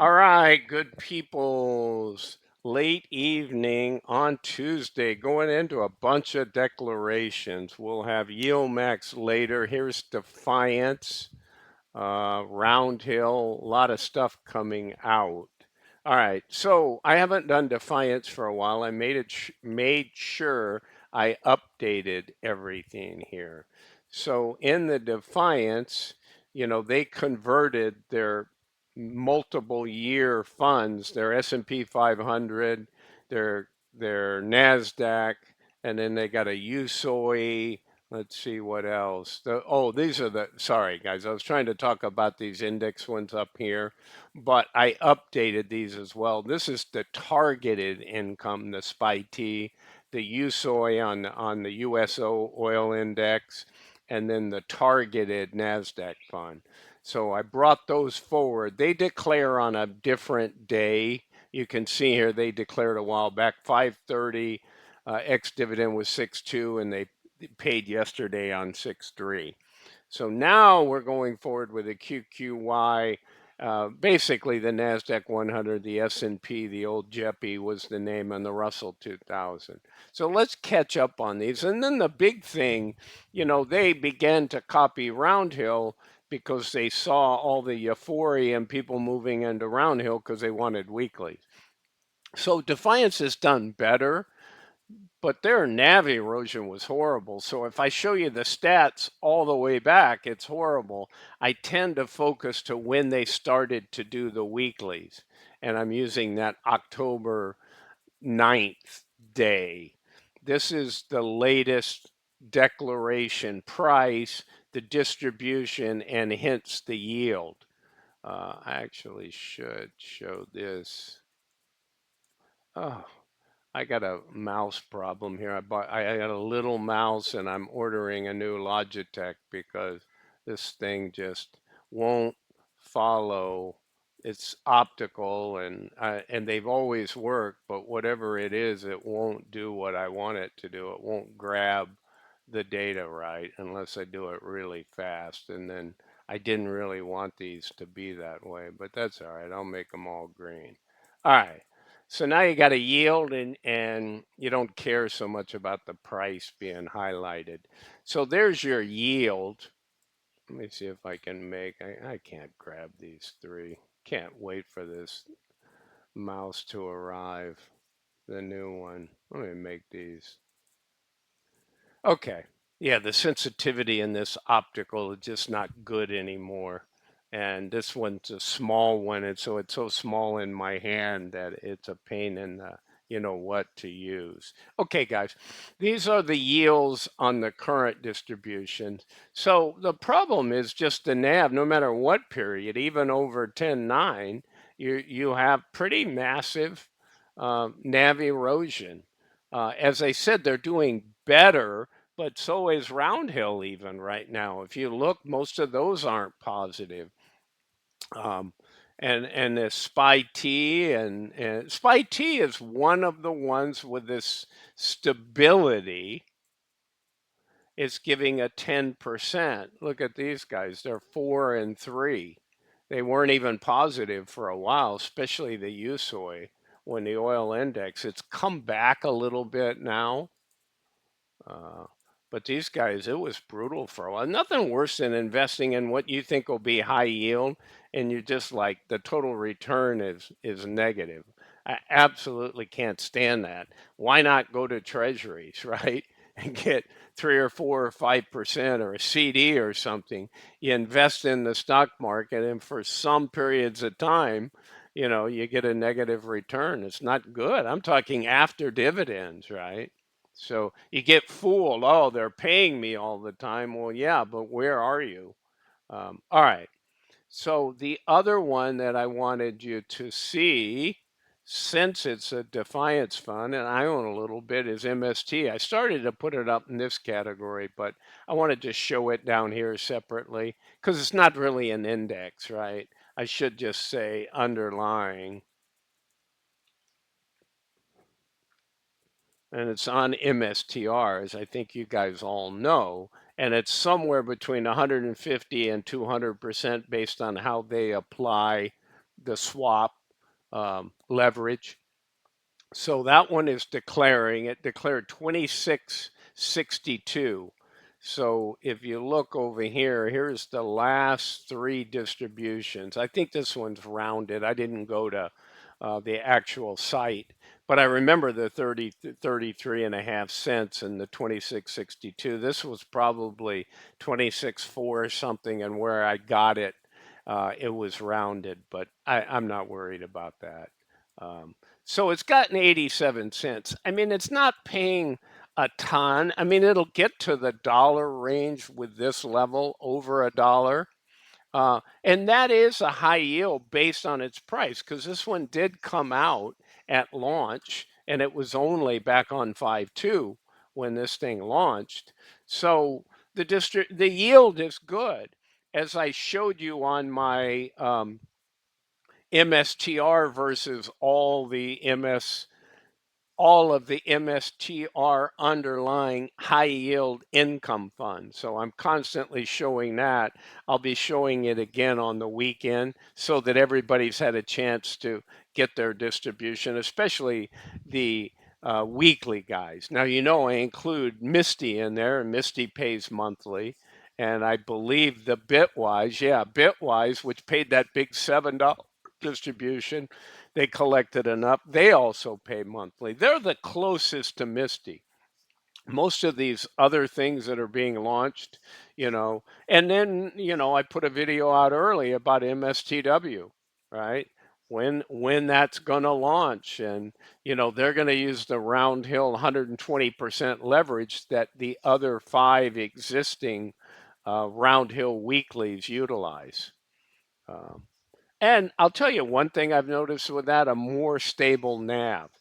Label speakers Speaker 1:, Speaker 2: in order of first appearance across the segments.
Speaker 1: All right, good peoples. Late evening on Tuesday, going into a bunch of declarations. We'll have yield max later. Here's Defiance, Round Hill, a lot of stuff coming out. All right, so I haven't done Defiance for a while. I made sure I updated everything here. So in the Defiance, they converted their multiple year funds, their S&P 500, their their Nasdaq, and then they got a USOE. Let's see what else. These are sorry guys, I was trying to talk about these index ones up here, but I updated these as well. This is the targeted income, the SPY-T, the USOI on the USO oil index, and then the targeted Nasdaq fund. So I brought those forward. They declare on a different day. You can see here they declared a while back, 5:30. Ex dividend was 6.2, and they paid yesterday on 6.3. So now we're going forward with a QQY. Basically, the Nasdaq 100, the S&P, the old JEPI was the name, and the Russell 2000. So let's catch up on these. And then the big thing, they began to copy Roundhill because they saw all the euphoria and people moving into Roundhill because they wanted weeklies. So Defiance has done better, but their NAV erosion was horrible. So if I show you the stats all the way back, it's horrible. I tend to focus to when they started to do the weeklies. And I'm using that October 9th day. This is the latest declaration price, the distribution, and hence the yield. I actually should show this. Oh, I got a mouse problem here. I got a little mouse and I'm ordering a new Logitech because this thing just won't follow. It's optical and they've always worked, but whatever it is, it won't do what I want it to do. It won't grab the data right unless I do it really fast. And then I didn't really want these to be that way, but that's all right. I'll make them all green. All right. So now you got a yield and you don't care so much about the price being highlighted. So there's your yield. Let me see if I can I can't grab these three. Can't wait for this mouse to arrive. The new one. Let me make these. Okay. Yeah, the sensitivity in this optical is just not good anymore. And this one's a small one, and so it's so small in my hand that it's a pain in the, what to use. Okay, guys, these are the yields on the current distribution. So the problem is just the NAV, no matter what period, even over 10.9, you have pretty massive NAV erosion. As I said, they're doing better, but so is Roundhill even right now. If you look, most of those aren't positive. Um, and the SPY-T and SPY-T is one of the ones with this stability. It's giving a 10%. Look at these guys; they're 4 and 3. They weren't even positive for a while, especially the USOI when the oil index. It's come back a little bit now. Uh, but these guys, it was brutal for a while. Nothing worse than investing in what you think will be high yield, and you just like the total return is negative. I absolutely can't stand that. Why not go to treasuries, right? And get 3 or 4 or 5% or a CD or something. You invest in the stock market, and for some periods of time, you get a negative return. It's not good. I'm talking after dividends, right? So you get fooled. Oh, they're paying me all the time. Well, yeah, but where are you? All right. So the other one that I wanted you to see, since it's a Defiance fund, and I own a little bit, is MST. I started to put it up in this category, but I wanted to show it down here separately because it's not really an index, right? I should just say underlying. And it's on MSTR, as I think you guys all know, and it's somewhere between 150 and 200% based on how they apply the swap leverage. So that one is declaring, it declared 26.62. So if you look over here, here's the last three distributions. I think this one's rounded. I didn't go to the actual site, but I remember the 33.5 cents and the 26.62. This was probably 26.4 or something, and where I got it, it was rounded, but I'm not worried about that. Um, so it's gotten 87 cents. I mean, it's not paying a ton. I mean, it'll get to the dollar range with this level over a dollar. And that is a high yield based on its price, because this one did come out at launch and it was only back on 5.2 when this thing launched. So the yield is good. As I showed you on my MSTR versus all of the MSTR underlying high yield income funds. So I'm constantly showing that. I'll be showing it again on the weekend so that everybody's had a chance to get their distribution, especially the weekly guys. Now, you know, I include Misty in there, and Misty pays monthly. And I believe the Bitwise, which paid that big $7 distribution, they collected enough. They also pay monthly. They're the closest to Misty. Most of these other things that are being launched, you know, and then, you know, I put a video out early about MSTW, right? When that's going to launch, and you know they're going to use the round hill 120% leverage that the other five existing round hill weeklies utilize. Um, and I'll tell you one thing I've noticed with that, a more stable nav.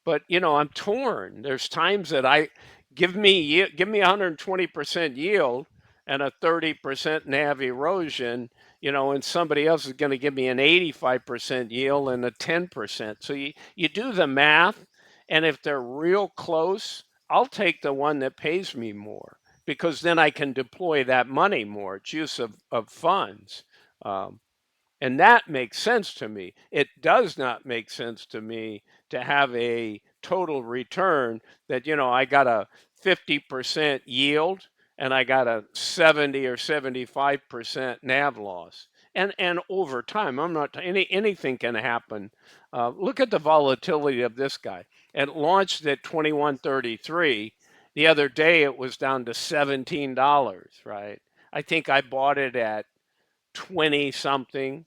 Speaker 1: But you know, I'm torn. There's times that I give me 120% yield and a 30% nav erosion, you know, and somebody else is going to give me an 85% yield and a 10%. So you do the math, and if they're real close, I'll take the one that pays me more, because then I can deploy that money more. It's use of funds. Um, and that makes sense to me. It does not make sense to me to have a total return that, you know, I got a 50% yield and I got a 70 or 75% NAV loss. And over time, I'm not anything can happen. Look at the volatility of this guy. It launched at 21.33. The other day it was down to $17, right? I think I bought it at 20 something,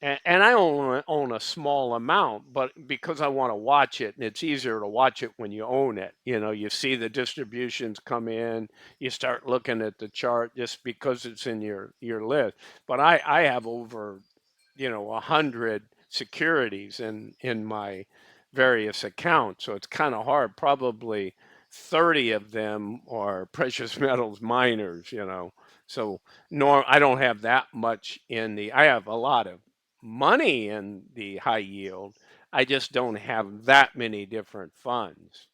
Speaker 1: and I only own a small amount, but because I want to watch it, and it's easier to watch it when you own it. You know, you see the distributions come in, you start looking at the chart just because it's in your list. But I have over, you know, 100 securities in my various accounts, so it's kind of hard. Probably 30 of them are precious metals miners, you know. So I don't have that much in the. I have a lot of money in the high yield. I just don't have that many different funds.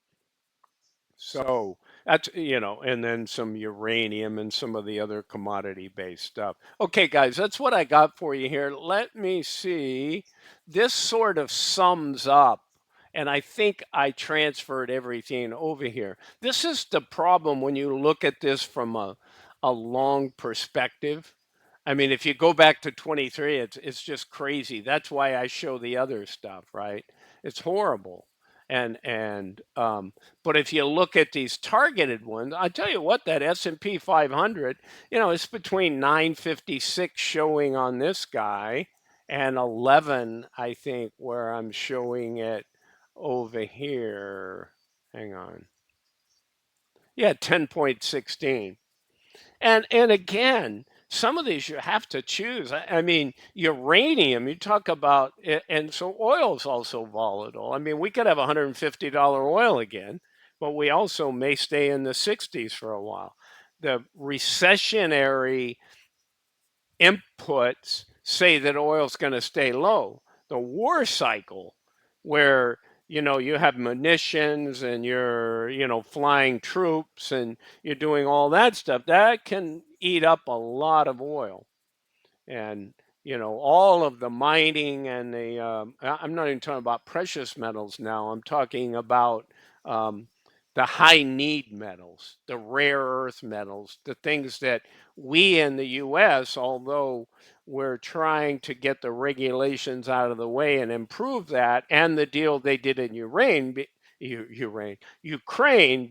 Speaker 1: So that's, you know, and then some uranium and some of the other commodity based stuff. Okay, guys, that's what I got for you here. Let me see. This sort of sums up, and I think I transferred everything over here. This is the problem when you look at this from a long perspective. I mean, if you go back to 23, it's just crazy. That's why I show the other stuff, right? It's horrible. And but if you look at these targeted ones, I tell you what, that S&P 500, you know, it's between 956 showing on this guy and 11, I think, where I'm showing it over here. Hang on. Yeah, 10.16. And again, some of these you have to choose. I mean, uranium, you talk about, and so oil is also volatile. I mean, we could have $150 oil again, but we also may stay in the 60s for a while. The recessionary inputs say that oil's going to stay low. The war cycle, where you know you have munitions and you're, you know, flying troops and you're doing all that stuff, that can eat up a lot of oil. And all of the mining and I'm not even talking about precious metals now. I'm talking about um, the high need metals, the rare earth metals, the things that we in the US, although we're trying to get the regulations out of the way and improve that, and the deal they did in Ukraine,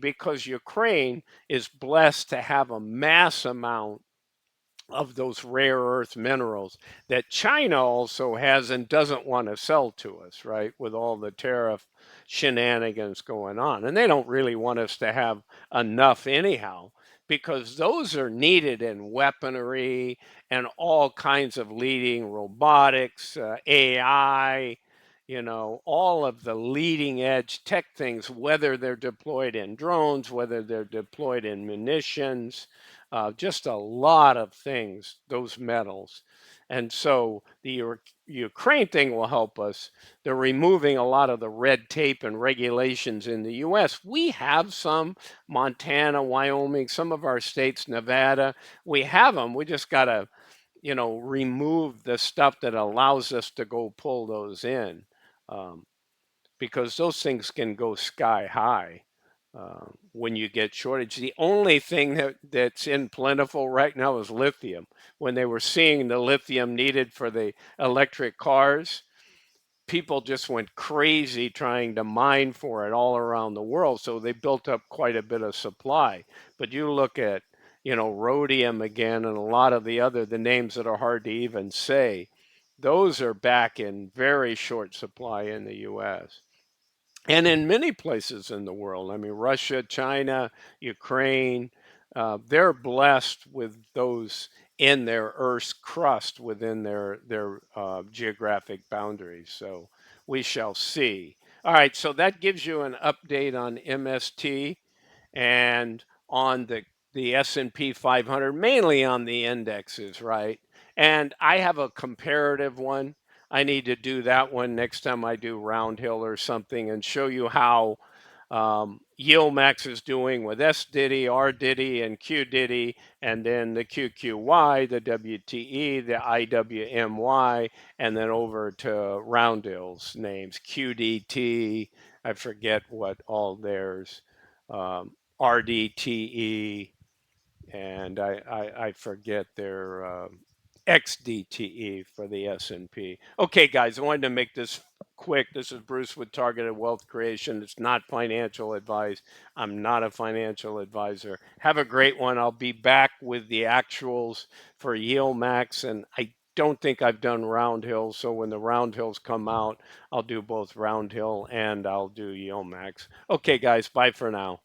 Speaker 1: because Ukraine is blessed to have a mass amount of those rare earth minerals that China also has and doesn't want to sell to us, right? With all the tariff shenanigans going on. And they don't really want us to have enough anyhow, because those are needed in weaponry and all kinds of leading robotics, AI, all of the leading edge tech things, whether they're deployed in drones, whether they're deployed in munitions, just a lot of things, those metals. And so the Ukraine thing will help us. They're removing a lot of the red tape and regulations in the US. We have some, Montana, Wyoming, some of our states, Nevada, we have them. We just got to, remove the stuff that allows us to go pull those in. Um, because those things can go sky high when you get shortage. The only thing that's in plentiful right now is lithium. When they were seeing the lithium needed for the electric cars, people just went crazy trying to mine for it all around the world. So they built up quite a bit of supply. But you look at, rhodium again and a lot of the names that are hard to even say, those are back in very short supply in the US and in many places in the world. I mean, Russia, China, Ukraine, they're blessed with those in their Earth's crust within their geographic boundaries. So we shall see. All right, so that gives you an update on MST and on the S&P 500, mainly on the indexes, right? And I have a comparative one. I need to do that one next time I do Roundhill or something and show you how Yieldmax is doing with S Diddy, R Diddy, and Q Diddy, and then the QQY, the WTE, the IWMY, and then over to Roundhill's names, QDT, I forget what all theirs, um, RDTE, and I forget their XDTE for the S&P. Okay, guys, I wanted to make this quick. This is Bruce with Targeted Wealth Creation. It's not financial advice. I'm not a financial advisor. Have a great one. I'll be back with the actuals for Yield Max, and I don't think I've done Roundhill. So when the Roundhills come out, I'll do both Roundhill and I'll do Yield Max. Okay, guys, bye for now.